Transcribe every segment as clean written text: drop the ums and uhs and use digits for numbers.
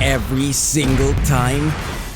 Every single time?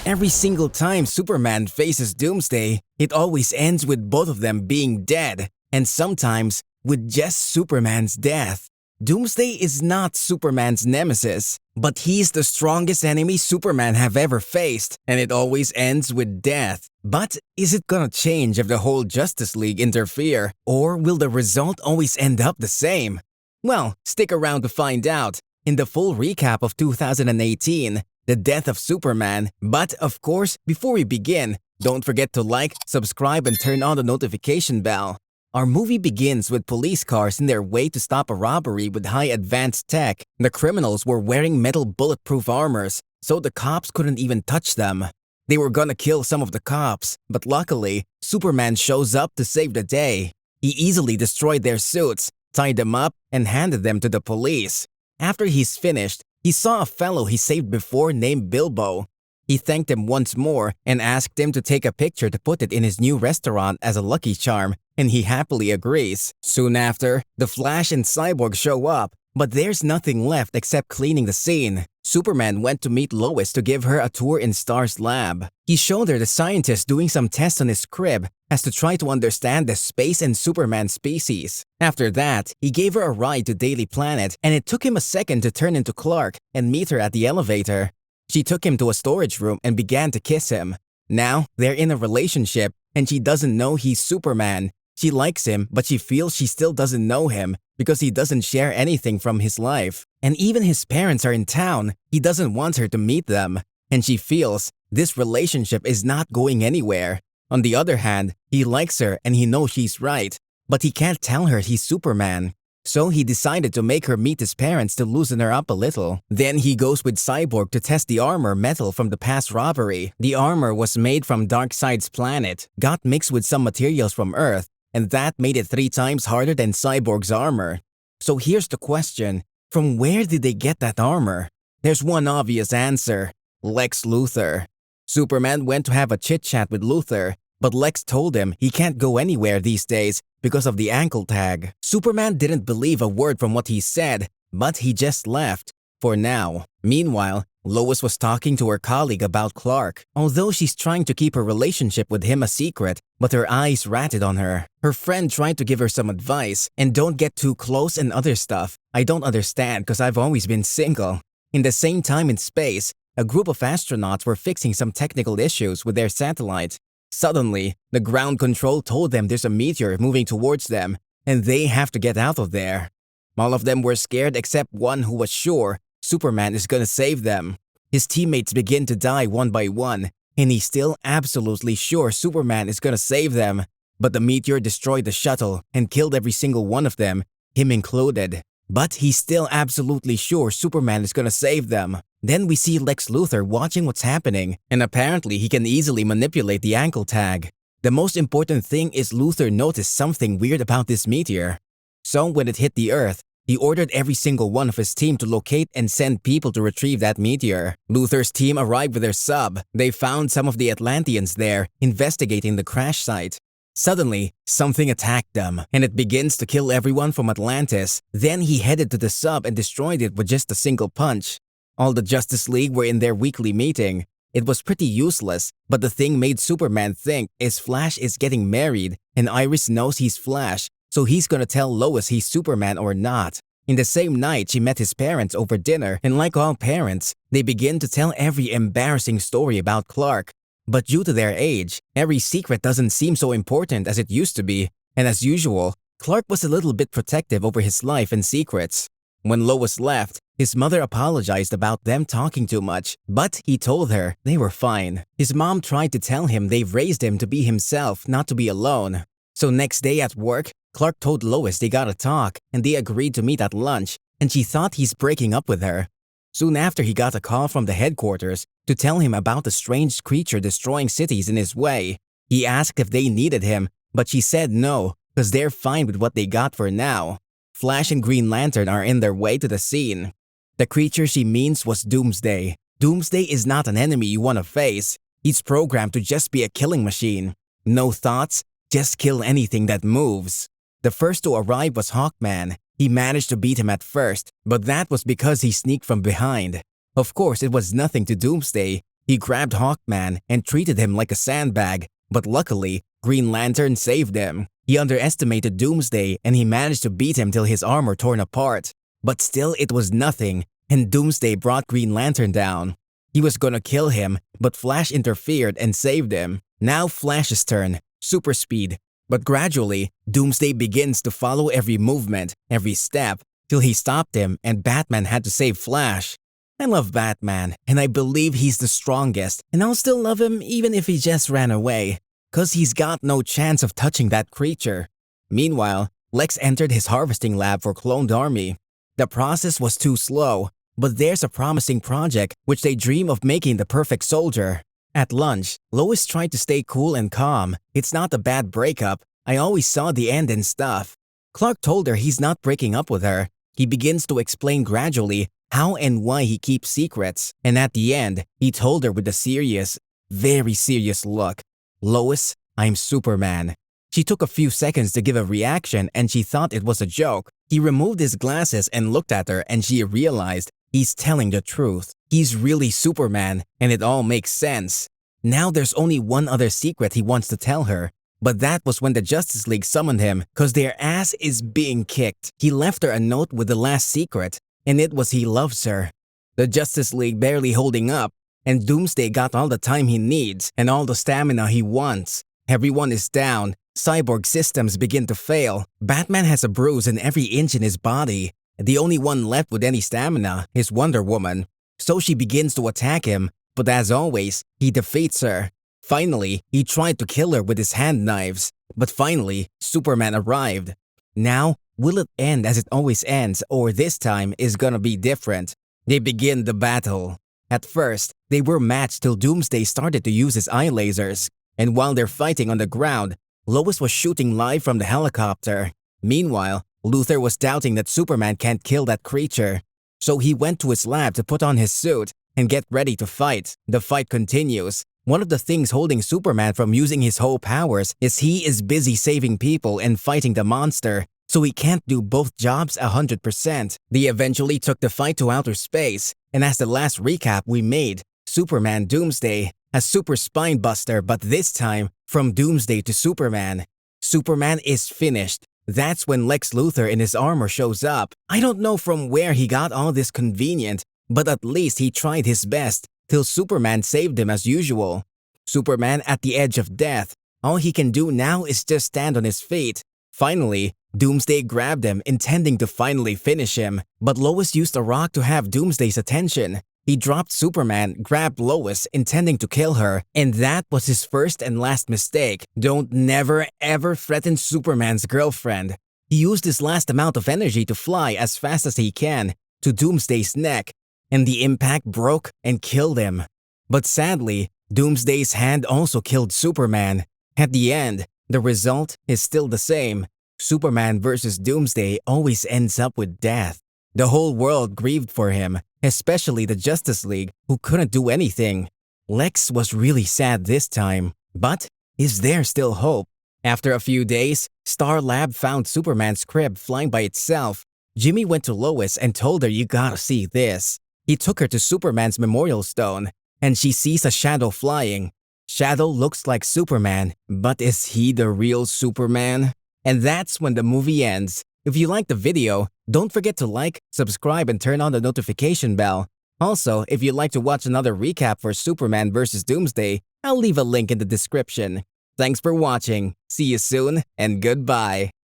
Every single time Superman faces Doomsday, it always ends with both of them being dead, and sometimes with just Superman's death. Doomsday is not Superman's nemesis, but he's the strongest enemy Superman have ever faced, and it always ends with death. But is it gonna change if the whole Justice League interfere, or will the result always end up the same? Well, stick around to find out in the full recap of 2018, the Death of Superman. But of course, before we begin, don't forget to like, subscribe, and turn on the notification bell. Our movie begins with police cars in their way to stop a robbery with high advanced tech. The criminals were wearing metal bulletproof armors, so the cops couldn't even touch them. They were gonna kill some of the cops, but luckily, Superman shows up to save the day. He easily destroyed their suits, tied them up, and handed them to the police. After he's finished, he saw a fellow he saved before named Bilbo. He thanked him once more and asked him to take a picture to put it in his new restaurant as a lucky charm, and he happily agrees. Soon after, the Flash and Cyborg show up, but there's nothing left except cleaning the scene. Superman went to meet Lois to give her a tour in Star's lab. He showed her the scientist doing some tests on his crib as to try to understand the space and Superman species. After that, he gave her a ride to Daily Planet, and it took him a second to turn into Clark and meet her at the elevator. She took him to a storage room and began to kiss him. Now, they're in a relationship, and she doesn't know he's Superman. She likes him, but she feels she still doesn't know him because he doesn't share anything from his life. And even his parents are in town. He doesn't want her to meet them. And she feels this relationship is not going anywhere. On the other hand, he likes her and he knows she's right, but he can't tell her he's Superman. So he decided to make her meet his parents to loosen her up a little. Then he goes with Cyborg to test the armor metal from the past robbery. The armor was made from Darkseid's planet, got mixed with some materials from Earth, and that made it 3 times harder than Cyborg's armor. So here's the question, from where did they get that armor? There's one obvious answer: Lex Luthor. Superman went to have a chit-chat with Luthor, but Lex told him he can't go anywhere these days because of the ankle tag. Superman didn't believe a word from what he said, but he just left, for now. Meanwhile, Lois was talking to her colleague about Clark, although she's trying to keep her relationship with him a secret, but her eyes ratted on her. Her friend tried to give her some advice, and don't get too close and other stuff. I don't understand because I've always been single. In the same time in space, a group of astronauts were fixing some technical issues with their satellite. Suddenly, the ground control told them there's a meteor moving towards them, and they have to get out of there. All of them were scared except one who was sure Superman is gonna save them. His teammates begin to die one by one, and he's still absolutely sure Superman is gonna save them. But the meteor destroyed the shuttle and killed every single one of them, him included. But he's still absolutely sure Superman is gonna save them. Then we see Lex Luthor watching what's happening, and apparently he can easily manipulate the ankle tag. The most important thing is Luthor noticed something weird about this meteor. So when it hit the Earth, he ordered every single one of his team to locate and send people to retrieve that meteor. Luthor's team arrived with their sub. They found some of the Atlanteans there, investigating the crash site. Suddenly, something attacked them, and it begins to kill everyone from Atlantis. Then he headed to the sub and destroyed it with just a single punch. All the Justice League were in their weekly meeting. It was pretty useless, but the thing made Superman think is Flash is getting married, and Iris knows he's Flash, so he's gonna tell Lois he's Superman or not. In the same night, she met his parents over dinner, and like all parents, they begin to tell every embarrassing story about Clark. But due to their age, every secret doesn't seem so important as it used to be, and as usual, Clark was a little bit protective over his life and secrets. When Lois left, his mother apologized about them talking too much, but he told her they were fine. His mom tried to tell him they've raised him to be himself, not to be alone. So next day at work, Clark told Lois they gotta talk, and they agreed to meet at lunch, and she thought he's breaking up with her. Soon after, he got a call from the headquarters to tell him about the strange creature destroying cities in his way. He asked if they needed him, but she said no, because they're fine with what they got for now. Flash and Green Lantern are in their way to the scene. The creature she means was Doomsday. Doomsday is not an enemy you want to face. He's programmed to just be a killing machine. No thoughts, just kill anything that moves. The first to arrive was Hawkman. He managed to beat him at first, but that was because he sneaked from behind. Of course, it was nothing to Doomsday. He grabbed Hawkman and treated him like a sandbag, but luckily, Green Lantern saved him. He underestimated Doomsday and he managed to beat him till his armor torn apart. But still, it was nothing, and Doomsday brought Green Lantern down. He was gonna kill him, but Flash interfered and saved him. Now Flash's turn, super speed. But gradually, Doomsday begins to follow every movement, every step, till he stopped him and Batman had to save Flash. I love Batman, and I believe he's the strongest, and I'll still love him even if he just ran away, 'cause he's got no chance of touching that creature. Meanwhile, Lex entered his harvesting lab for Cloned Army. The process was too slow, but there's a promising project which they dream of making the perfect soldier. At lunch, Lois tried to stay cool and calm. It's not a bad breakup. I always saw the end and stuff. Clark told her he's not breaking up with her. He begins to explain gradually how and why he keeps secrets. And at the end, he told her with a serious, very serious look, "Lois, I'm Superman." She took a few seconds to give a reaction and she thought it was a joke. He removed his glasses and looked at her and she realized he's telling the truth. He's really Superman and it all makes sense. Now there's only one other secret he wants to tell her. But that was when the Justice League summoned him cause their ass is being kicked. He left her a note with the last secret and it was he loves her. The Justice League barely holding up and Doomsday got all the time he needs and all the stamina he wants. Everyone is down. Cyborg systems begin to fail. Batman has a bruise in every inch in his body. The only one left with any stamina is Wonder Woman. So she begins to attack him, but as always, he defeats her. Finally, he tried to kill her with his hand knives, but finally, Superman arrived. Now, will it end as it always ends, or this time is gonna be different? They begin the battle. At first, they were matched till Doomsday started to use his eye lasers, and while they're fighting on the ground, Lois was shooting live from the helicopter. Meanwhile, Luthor was doubting that Superman can't kill that creature. So he went to his lab to put on his suit and get ready to fight. The fight continues. One of the things holding Superman from using his whole powers is he is busy saving people and fighting the monster, so he can't do both jobs 100%. They eventually took the fight to outer space, and as the last recap we made, Superman Doomsday, a super spine buster, but this time from Doomsday to Superman. Superman is finished. That's when Lex Luthor in his armor shows up. I don't know from where he got all this convenient, but at least he tried his best till Superman saved him as usual. Superman at the edge of death. All he can do now is just stand on his feet. Finally, Doomsday grabbed him, intending to finally finish him, but Lois used a rock to have Doomsday's attention. He dropped Superman, grabbed Lois, intending to kill her, and that was his first and last mistake. Don't never ever threaten Superman's girlfriend. He used his last amount of energy to fly as fast as he can to Doomsday's neck, and the impact broke and killed him. But sadly, Doomsday's hand also killed Superman. At the end, the result is still the same. Superman versus Doomsday always ends up with death. The whole world grieved for him, especially the Justice League, who couldn't do anything. Lex was really sad this time, but is there still hope? After a few days, Star Lab found Superman's crib flying by itself. Jimmy went to Lois and told her, "You gotta see this." He took her to Superman's memorial stone, and she sees a shadow flying. Shadow looks like Superman, but is he the real Superman? And that's when the movie ends. If you liked the video, don't forget to like, subscribe, and turn on the notification bell. Also, if you'd like to watch another recap for Superman vs. Doomsday, I'll leave a link in the description. Thanks for watching, see you soon, and goodbye.